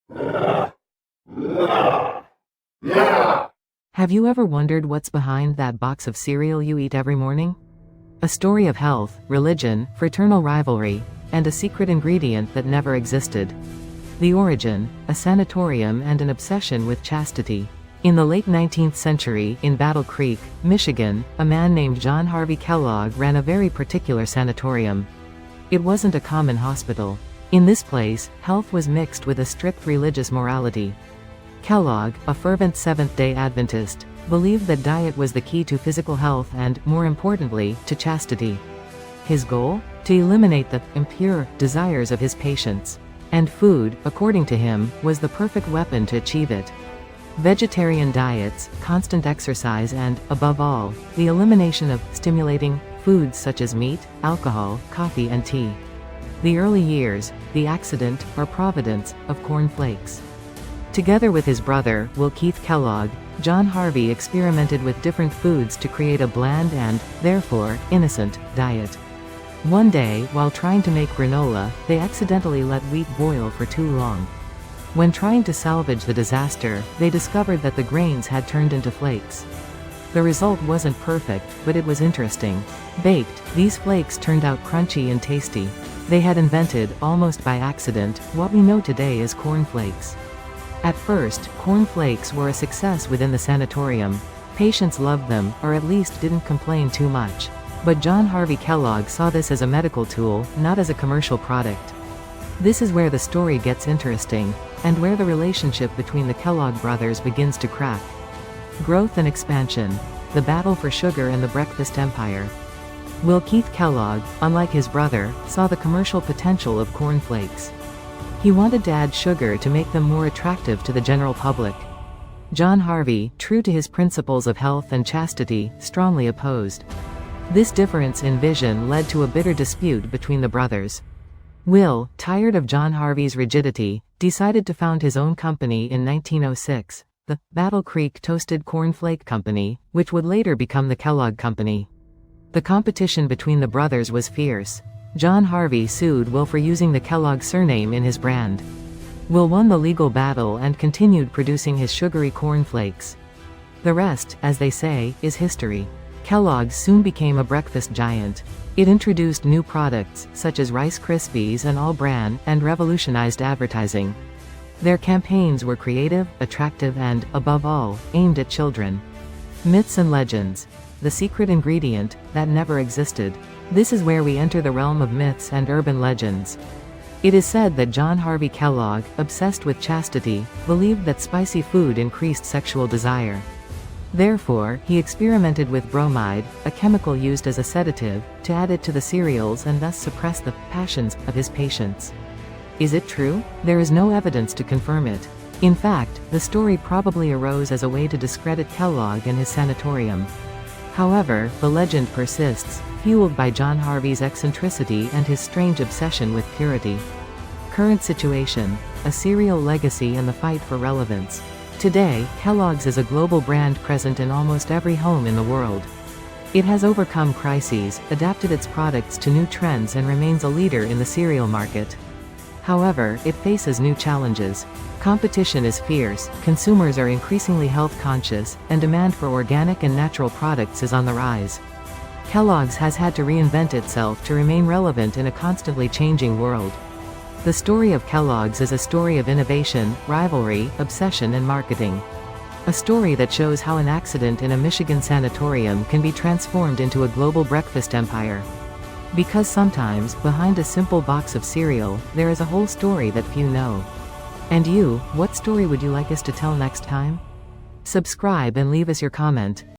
Have you ever wondered what's behind that box of cereal you eat every morning? A story of health, religion, fraternal rivalry, and a secret ingredient that never existed. The origin, a sanatorium and an obsession with chastity. In the late 19th century, in Battle Creek, Michigan, a man named John Harvey Kellogg ran a very particular sanatorium. It wasn't a common hospital. In this place, health was mixed with a strict religious morality. Kellogg, a fervent Seventh-day Adventist, believed that diet was the key to physical health and, more importantly, to chastity. His goal? To eliminate the impure desires of his patients. And food, according to him, was the perfect weapon to achieve it. Vegetarian diets, constant exercise and, above all, the elimination of stimulating foods such as meat, alcohol, coffee and tea. The early years, the accident, or providence, of corn flakes. Together with his brother, Will Keith Kellogg, John Harvey experimented with different foods to create a bland and, therefore, innocent, diet. One day, while trying to make granola, they accidentally let wheat boil for too long. When trying to salvage the disaster, they discovered that the grains had turned into flakes. The result wasn't perfect, but it was interesting. Baked, these flakes turned out crunchy and tasty. They had invented, almost by accident, what we know today as corn flakes. At first, corn flakes were a success within the sanatorium. Patients loved them, or at least didn't complain too much. But John Harvey Kellogg saw this as a medical tool, not as a commercial product. This is where the story gets interesting, and where the relationship between the Kellogg brothers begins to crack. Growth and expansion. The battle for sugar and the breakfast empire. Will Keith Kellogg, unlike his brother, saw the commercial potential of corn flakes. He wanted to add sugar to make them more attractive to the general public. John Harvey, true to his principles of health and chastity, strongly opposed. This difference in vision led to a bitter dispute between the brothers. Will, tired of John Harvey's rigidity, decided to found his own company in 1906, the Battle Creek Toasted Corn Flake Company, which would later become the Kellogg Company. The competition between the brothers was fierce. John Harvey sued Will for using the Kellogg surname in his brand. Will won the legal battle and continued producing his sugary corn flakes. The rest, as they say, is history. Kellogg soon became a breakfast giant. It introduced new products, such as Rice Krispies and All-Bran, and revolutionized advertising. Their campaigns were creative, attractive and, above all, aimed at children. Myths and legends. The secret ingredient, that never existed. This is where we enter the realm of myths and urban legends. It is said that John Harvey Kellogg, obsessed with chastity, believed that spicy food increased sexual desire. Therefore, he experimented with bromide, a chemical used as a sedative, to add it to the cereals and thus suppress the passions of his patients. Is it true? There is no evidence to confirm it. In fact, the story probably arose as a way to discredit Kellogg and his sanatorium. However, the legend persists, fueled by John Harvey's eccentricity and his strange obsession with purity. Current situation. A cereal legacy and the fight for relevance. Today, Kellogg's is a global brand present in almost every home in the world. It has overcome crises, adapted its products to new trends and remains a leader in the cereal market. However, it faces new challenges. Competition is fierce, consumers are increasingly health conscious, and demand for organic and natural products is on the rise. Kellogg's has had to reinvent itself to remain relevant in a constantly changing world. The story of Kellogg's is a story of innovation, rivalry, obsession and marketing. A story that shows how an accident in a Michigan sanatorium can be transformed into a global breakfast empire. Because sometimes, behind a simple box of cereal, there is a whole story that few know. And you, what story would you like us to tell next time? Subscribe and leave us your comment.